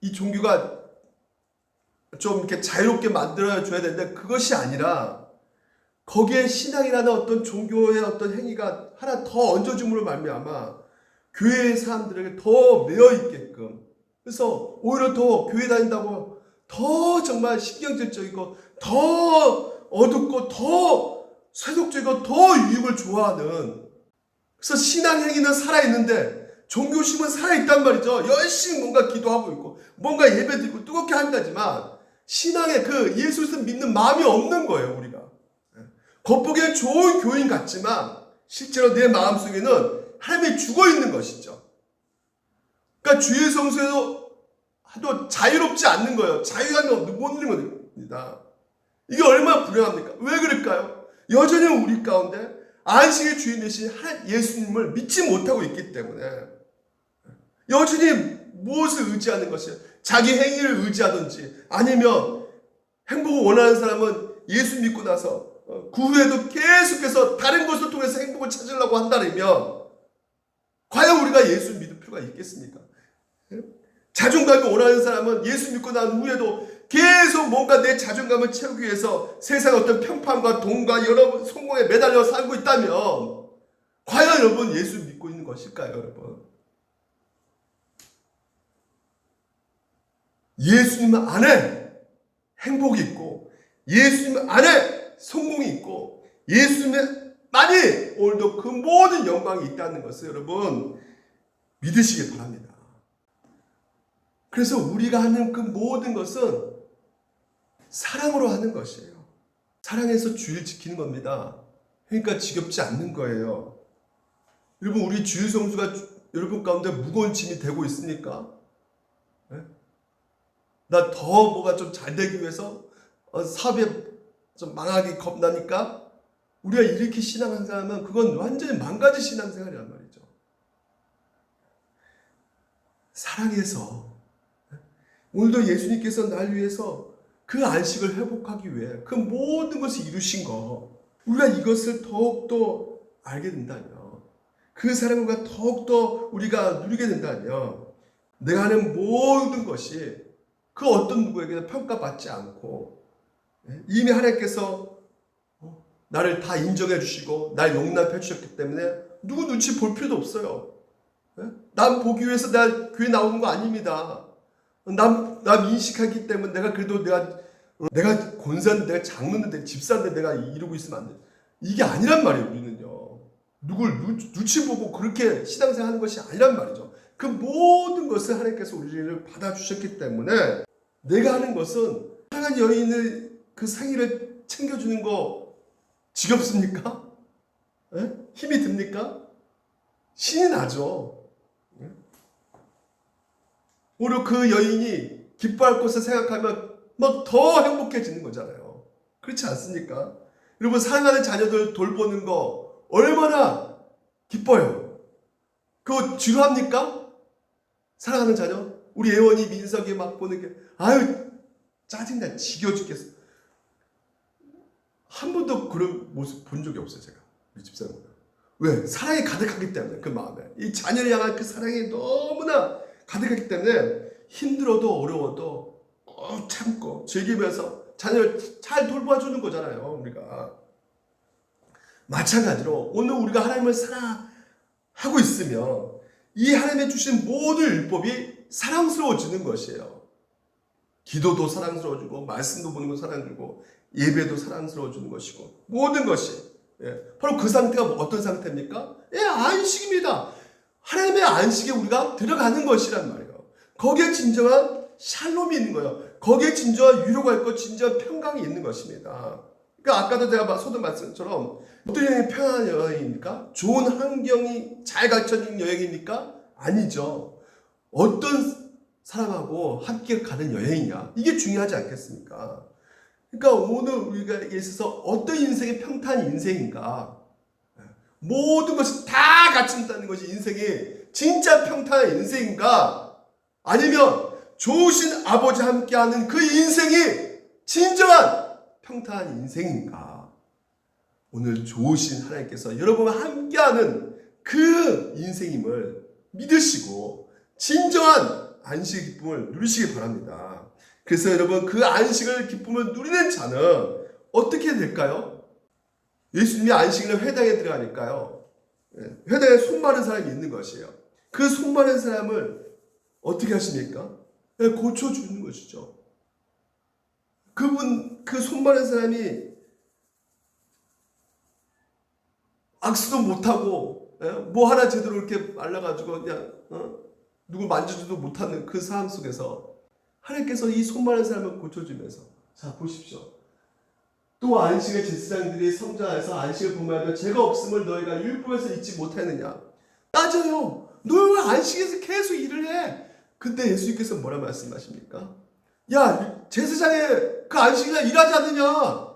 [SPEAKER 1] 이 종교가 좀 이렇게 자유롭게 만들어줘야 되는데 그것이 아니라 거기에 신앙이라는 어떤 종교의 어떤 행위가 하나 더 얹어줌으로 말미암아 교회의 사람들에게 더 매여 있게끔, 그래서 오히려 더 교회 다닌다고 더 정말 신경질적이고 더 어둡고 더 세속적이고 더 유익을 좋아하는, 그래서 신앙 행위는 살아있는데 종교심은 살아있단 말이죠. 열심히 뭔가 기도하고 있고 뭔가 예배드리고 뜨겁게 한다지만 신앙의 그 예수를 믿는 마음이 없는 거예요. 우리가 겉보기엔 좋은 교인 같지만 실제로 내 마음속에는 하나님이 죽어있는 것이죠. 그러니까 주의 성소에도 하도 자유롭지 않는 거예요. 자유함이 못 누리는 겁니다. 이게 얼마나 불행합니까? 왜 그럴까요? 여전히 우리 가운데 안식의 주인 되신 예수님을 믿지 못하고 있기 때문에 여전히 무엇을 의지하는 것이에요? 자기 행위를 의지하든지 아니면 행복을 원하는 사람은 예수 믿고 나서 그 후에도 계속해서 다른 것을 통해서 행복을 찾으려고 한다면 과연 우리가 예수 믿을 필요가 있겠습니까? 자존감이 원하는 사람은 예수 믿고 난 후에도 계속 뭔가 내 자존감을 채우기 위해서 세상의 어떤 평판과 돈과 여러 성공에 매달려 살고 있다면 과연 여러분 예수 믿고 있는 것일까요, 여러분? 예수님 안에 행복이 있고 예수님 안에 성공이 있고 예수님만이 오늘도 그 모든 영광이 있다는 것을 여러분 믿으시기 바랍니다. 그래서 우리가 하는 그 모든 것은 사랑으로 하는 것이에요. 사랑해서 주일 지키는 겁니다. 그러니까 지겹지 않는 거예요. 여러분 우리 주일 성수가 여러분 가운데 무거운 짐이 되고 있습니까? 네? 나 더 뭐가 좀 잘 되기 위해서 사업에 좀 망하기 겁나니까 우리가 이렇게 신앙한 사람은 그건 완전히 망가진 신앙생활이란 말이죠. 사랑해서 오늘도 예수님께서 날 위해서 그 안식을 회복하기 위해 그 모든 것을 이루신 거, 우리가 이것을 더욱더 알게 된다면, 그 사랑과 더욱더 우리가 누리게 된다면 내가 하는 모든 것이 그 어떤 누구에게나 평가받지 않고 이미 하나님께서 나를 다 인정해 주시고 날 용납해 주셨기 때문에 누구 눈치 볼 필요도 없어요. 남 보기 위해서 내가 교회 나오는 거 아닙니다. 남 인식하기 때문에 내가 그래도 내가 권사인데 내가 장로인데 집사인데 내가 이러고 있으면 안 돼. 이게 아니란 말이에요. 우리는요. 누굴 눈치 보고 그렇게 신앙생활 하는 것이 아니란 말이죠. 그 모든 것을 하나님께서 우리를 받아주셨기 때문에 내가 하는 것은 사랑하는 여인을 그 생일을 챙겨주는 거 지겹습니까? 힘이 듭니까? 신이 나죠. 오히려 그 여인이 기뻐할 것을 생각하면 막 더 행복해지는 거잖아요. 그렇지 않습니까? 여러분 사랑하는 자녀들 돌보는 거 얼마나 기뻐요. 그거 지루합니까? 사랑하는 자녀? 우리 예원이 민석이 막 보는 게 아유 짜증나 지겨 죽겠어. 한 번도 그런 모습 본 적이 없어요. 제가 우리 집사람보다. 왜? 사랑이 가득하기 때문에 그 마음에 이 자녀를 향한 그 사랑이 너무나 가득하기 때문에 힘들어도 어려워도 꼭 참고 즐기면서 자녀를 잘 돌봐주는 거잖아요. 우리가 마찬가지로 오늘 우리가 하나님을 사랑하고 있으면 이 하나님의 주신 모든 율법이 사랑스러워지는 것이에요. 기도도 사랑스러워지고 말씀도 보는 거 사랑스러워지고 예배도 사랑스러워지는 것이고 모든 것이 바로 그 상태가 어떤 상태입니까? 안식입니다. 하나님의 안식에 우리가 들어가는 것이란 말이에요. 거기에 진정한 샬롬이 있는 거예요. 거기에 진정한 위로가 있고 진정한 평강이 있는 것입니다. 그러니까 아까도 제가 소도 말씀처럼 어떤 여행이 편안한 여행입니까? 좋은 환경이 잘 갖춰진 여행입니까? 아니죠. 어떤 사람하고 함께 가는 여행이냐? 이게 중요하지 않겠습니까? 그러니까 오늘 우리가 있어서 어떤 인생이 평탄 인생인가? 모든 것이 다 갖춘다는 것이 인생이 진짜 평탄한 인생인가? 아니면 좋으신 아버지와 함께하는 그 인생이 진정한 평탄한 인생인가? 오늘 좋으신 하나님께서 여러분과 함께하는 그 인생임을 믿으시고 진정한 안식의 기쁨을 누리시기 바랍니다. 그래서 여러분 그 안식을 기쁨을 누리는 자는 어떻게 될까요? 예수님이 안식일에 회당에 들어가니까요. 회당에 손 마른 사람이 있는 것이에요. 그 손 마른 사람을 어떻게 하십니까? 고쳐주는 것이죠. 그 손 마른 사람이 악수도 못하고 뭐 하나 제대로 이렇게 말라가지고 그냥 누굴 만져주도 못하는 그 상황 속에서 하나님께서 이 손 마른 사람을 고쳐주면서 자 보십시오. 또 안식의 제사장들이 성전 안에서 안식을 범하며 죄가 없음을 너희가 율법에서 잊지 못하느냐. 따져요. 너희가 안식에서 계속 일을 해. 근데 예수님께서 뭐라 말씀하십니까? 야 제사장의 그 안식일에 일하지 않느냐.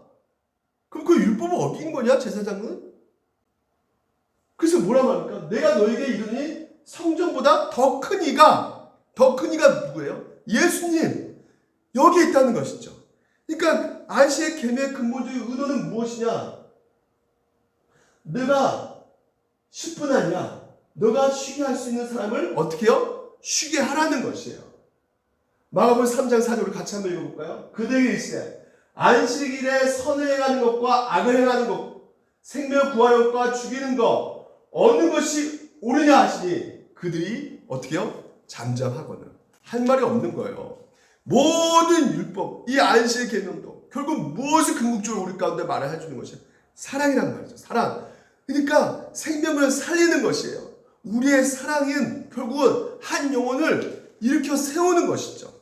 [SPEAKER 1] 그럼 그 율법을 어긴 거냐 제사장은? 그래서 뭐라 말합니까? 내가 너에게 이르니 성전보다 더 큰 이가 누구예요? 예수님. 여기에 있다는 것이죠. 그러니까 안식의 계명의 근본적인 의도는 무엇이냐? 내가 10분 아니라 너가 쉬게 할 수 있는 사람을 어떻게 해요? 쉬게 하라는 것이에요. 마가복음 3장 4절을 같이 한번 읽어볼까요? 그들에게 이르시되 안식일에 선을 행하는 것과 악을 행하는 것 생명을 구하는 것과 죽이는 것 어느 것이 옳으냐 하시니 그들이 어떻게 해요? 잠잠하거늘 할 말이 없는 거예요. 모든 율법, 이 안식의 계명도 결국 무엇을 궁극적으로 우리 가운데 말을 해주는 것이에요? 사랑이란 말이죠. 사랑. 그러니까 생명을 살리는 것이에요. 우리의 사랑은 결국은 한 영혼을 일으켜 세우는 것이죠.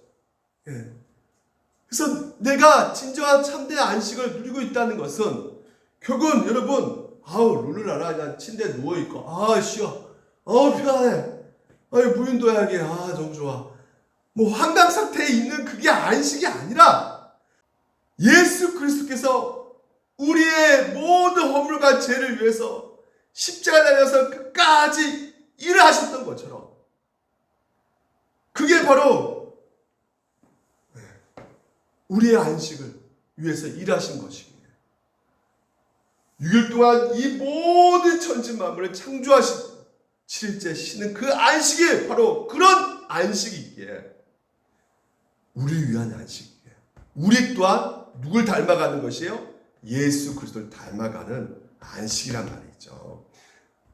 [SPEAKER 1] 그래서 내가 진정한 참된 안식을 누리고 있다는 것은 결국은 여러분 룰루랄라 그냥 침대에 누워있고 쉬어 편안해 무인도약이 너무 좋아 뭐 환강 상태에 있는 그게 안식이 아니라 예수 그리스도께서 우리의 모든 허물과 죄를 위해서 십자가에 달려서 끝까지 일을 하셨던 것처럼 그게 바로 우리의 안식을 위해서 일하신 것이기에 6일 동안 이 모든 천지 만물을 창조하시고 7일째 쉬는 그 안식이 바로 그런 안식이기에 우리를 위한 안식이기에 우리 또한 누굴 닮아가는 것이에요? 예수 그리스도를 닮아가는 안식이란 말이죠.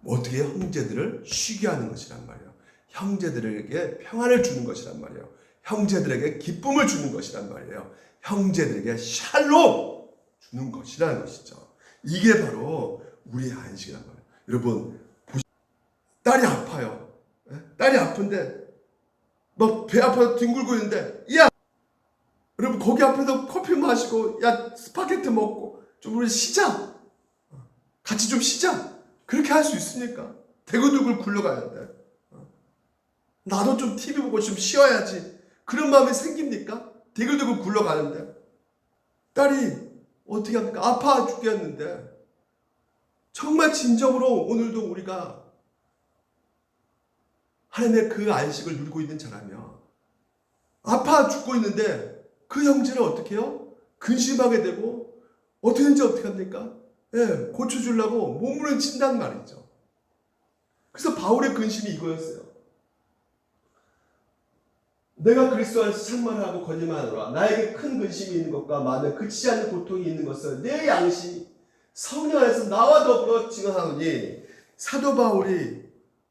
[SPEAKER 1] 어떻게 형제들을 쉬게 하는 것이란 말이에요. 형제들에게 평안을 주는 것이란 말이에요. 형제들에게 기쁨을 주는 것이란 말이에요. 형제들에게 샬롬 주는 것이라는 것이죠. 이게 바로 우리의 안식이란 말이에요. 여러분 딸이 아파요. 딸이 아픈데 막 배 아파서 뒹굴고 있는데 야 여러분 거기 앞에서 커피 마시고 야 스파게티 먹고 좀 우리 쉬자. 같이 좀 쉬자. 그렇게 할 수 있습니까? 대굴대굴 굴러가는데 나도 좀 TV 보고 좀 쉬어야지. 그런 마음이 생깁니까? 대굴대굴 굴러가는데 딸이 어떻게 합니까? 아파 죽겠는데 정말 진정으로 오늘도 우리가 하나님의 그 안식을 누리고 있는 자라면 아파 죽고 있는데 그 형제를 어떻게 해요? 근심하게 되고 어떻게 합니까? 고쳐주려고 몸부림 친단 말이죠. 그래서 바울의 근심이 이거였어요. 내가 그리스도 안에서 참말을 하고 거짓말하노라. 나에게 큰 근심이 있는 것과 많은 그치지 않는 고통이 있는 것은 내 양심이 성령 안에서 나와 더불어 증언하노니. 사도 바울이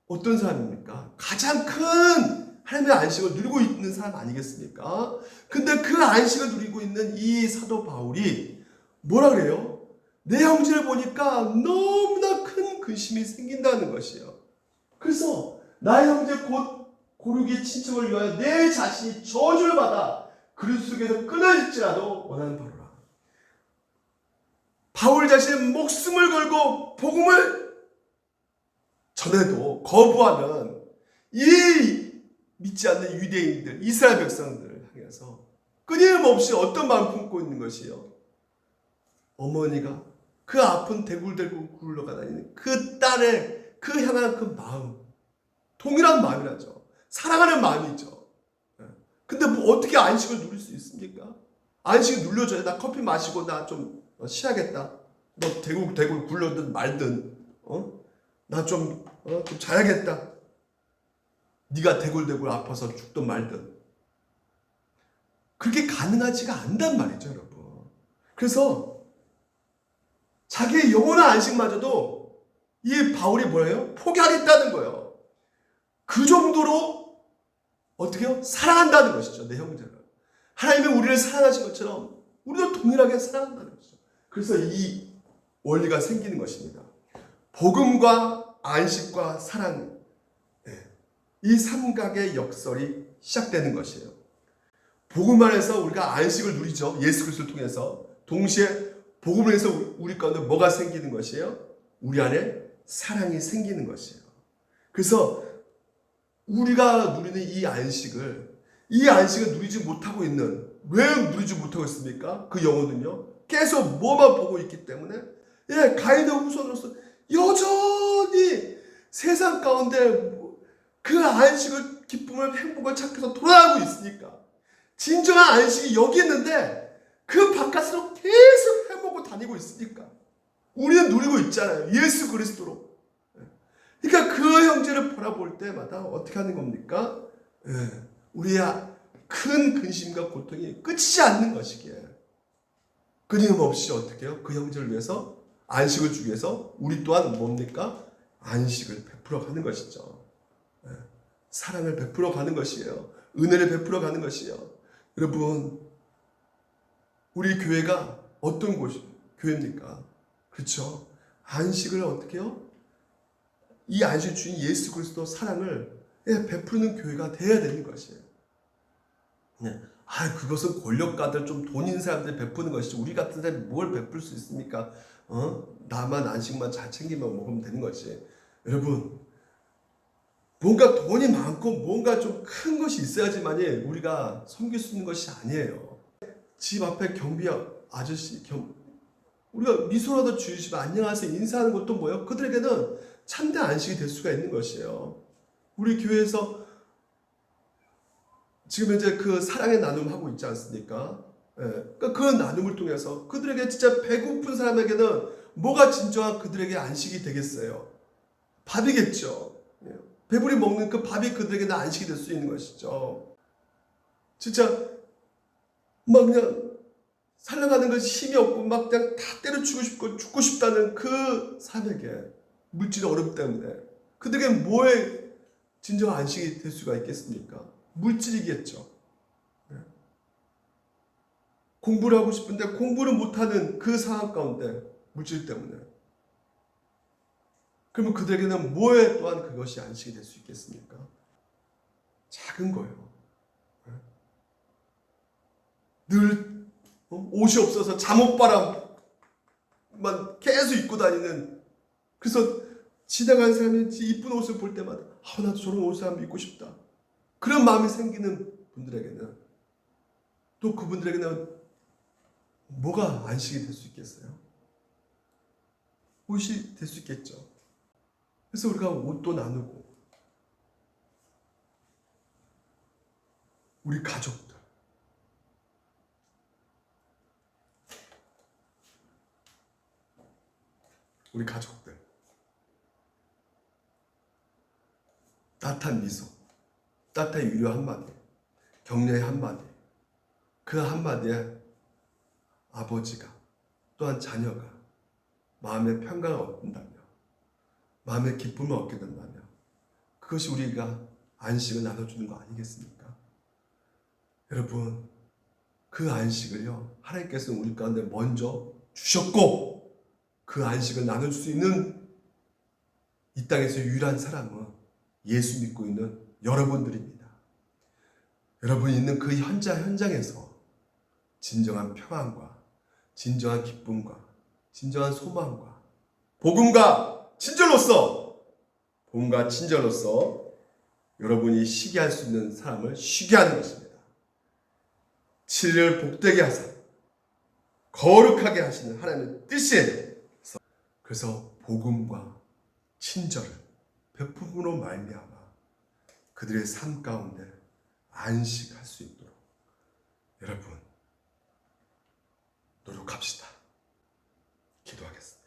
[SPEAKER 1] 어떤 사람입니까? 가장 큰 하나님의 안식을 누리고 있는 사람 아니겠습니까? 근데 그 안식을 누리고 있는 이 사도 바울이 뭐라 그래요? 내 형제를 보니까 너무나 큰 근심이 생긴다는 것이에요. 그래서 나의 형제 곧 고르기의 친척을 위하여 내 자신이 저주를 받아 그리스도 속에서 끊어질지라도 원하는 바로라. 바울 자신의 목숨을 걸고 복음을 전에도 거부하는 이 믿지 않는 유대인들, 이스라엘 백성들을 향해서 끊임없이 어떤 마음을 품고 있는 것이요? 어머니가 그 아픈 대굴대굴 굴러가 다니는 그 딸의 그 향한 그 마음, 동일한 마음이라죠. 사랑하는 마음이죠. 근데 뭐 어떻게 안식을 누릴 수 있습니까? 안식을 눌려줘야 나 커피 마시고 나 좀 쉬어야겠다. 너 대굴대굴 굴러든 말든 나 좀 자야겠다. 네가 대굴대굴 아파서 죽든 말든. 그게 가능하지가 않단 말이죠, 여러분. 그래서 자기의 영원한 안식마저도 이 바울이 뭐예요? 포기하겠다는 거예요. 그 정도로 어떻게 해요? 사랑한다는 것이죠, 내 형제를. 하나님이 우리를 사랑하신 것처럼 우리도 동일하게 사랑한다는 것이죠. 그래서 이 원리가 생기는 것입니다. 복음과 안식과 사랑, 이 삼각의 역설이 시작되는 것이에요. 복음 안에서 우리가 안식을 누리죠. 예수 그리스도를 통해서. 동시에 복음을 해서 우리 가운데 뭐가 생기는 것이에요? 우리 안에 사랑이 생기는 것이에요. 그래서 우리가 누리는 이 안식을 누리지 못하고 있는, 왜 누리지 못하고 있습니까? 그 영혼은요, 계속 뭐만 보고 있기 때문에, 가인의 후손으로서 여전히 세상 가운데 그 안식을, 기쁨을, 행복을 찾고서 돌아가고 있으니까, 진정한 안식이 여기 있는데 그 바깥으로 계속 해먹고 다니고 있으니까 우리는 누리고 있잖아요. 예수 그리스도로. 그러니까 그 형제를 바라볼 때마다 어떻게 하는 겁니까? 우리의 큰 근심과 고통이 끝이지 않는 것이기에 끊임없이 어떻게 해요? 그 형제를 위해서 안식을 주기 위해서 우리 또한 뭡니까? 안식을 베풀어 가는 것이죠. 사랑을 베풀어 가는 것이에요. 은혜를 베풀어 가는 것이에요. 여러분, 우리 교회가 어떤 교회입니까? 그렇죠? 안식을 어떻게 해요? 이 안식 주인 예수 그리스도 사랑을 베푸는 교회가 돼야 되는 것이에요. 그것은 권력가들, 좀 돈 있는 사람들이 베푸는 것이지 우리 같은 사람이 뭘 베풀 수 있습니까? 나만 안식만 잘 챙기면 먹으면 되는 거지. 여러분, 뭔가 돈이 많고 뭔가 좀 큰 것이 있어야지만이 우리가 섬길 수 있는 것이 아니에요. 집 앞에 경비 아저씨, 우리가 미소라도 주시면 안녕하세요 인사하는 것도 뭐예요? 그들에게는 참된 안식이 될 수가 있는 것이에요. 우리 교회에서 지금 이제 그 사랑의 나눔 하고 있지 않습니까? 그러니까 그 나눔을 통해서 그들에게 진짜 배고픈 사람에게는 뭐가 진정한 그들에게 안식이 되겠어요? 밥이겠죠. 배불리 먹는 그 밥이 그들에게는 안식이 될 수 있는 것이죠. 진짜 막 그냥 살아가는 것이 힘이 없고 막 그냥 다 때려치고 싶고 죽고 싶다는 그 사람에게 물질의 어려움 때문에 그들에게 뭐에 진정한 안식이 될 수가 있겠습니까? 물질이겠죠. 공부를 하고 싶은데 공부를 못하는 그 상황 가운데 물질 때문에 그러면 그들에게는 뭐에 또한 그것이 안식이 될 수 있겠습니까? 작은 거예요. 늘 옷이 없어서 잠옷바람만 계속 입고 다니는, 그래서 지나가는 사람이 이쁜 옷을 볼 때마다 나도 저런 옷을 한번 입고 싶다. 그런 마음이 생기는 분들에게는, 또 그분들에게는 뭐가 안식이 될 수 있겠어요? 옷이 될 수 있겠죠. 그래서 우리가 옷도 나누고, 우리 가족들, 따뜻한 미소, 따뜻한 위로 한마디, 격려의 한마디, 그 한마디에 아버지가 또한 자녀가 마음의 평강을 얻는다며, 마음의 기쁨을 얻게 된다며, 그것이 우리가 안식을 나눠주는 거 아니겠습니까? 여러분, 그 안식을요, 하나님께서는 우리 가운데 먼저 주셨고, 그 안식을 나눌 수 있는 이 땅에서 유일한 사람은 예수 믿고 있는 여러분들입니다. 여러분이 있는 그 현장에서 진정한 평안과 진정한 기쁨과 진정한 소망과 복음과 친절로서 여러분이 쉬게 할 수 있는 사람을 쉬게 하는 것입니다. 7일을 복되게 하사 거룩하게 하시는 하나님의 뜻이에요. 그래서 복음과 친절을 베품으로 말미암아 그들의 삶 가운데 안식할 수 있도록 여러분 노력합시다. 기도하겠습니다.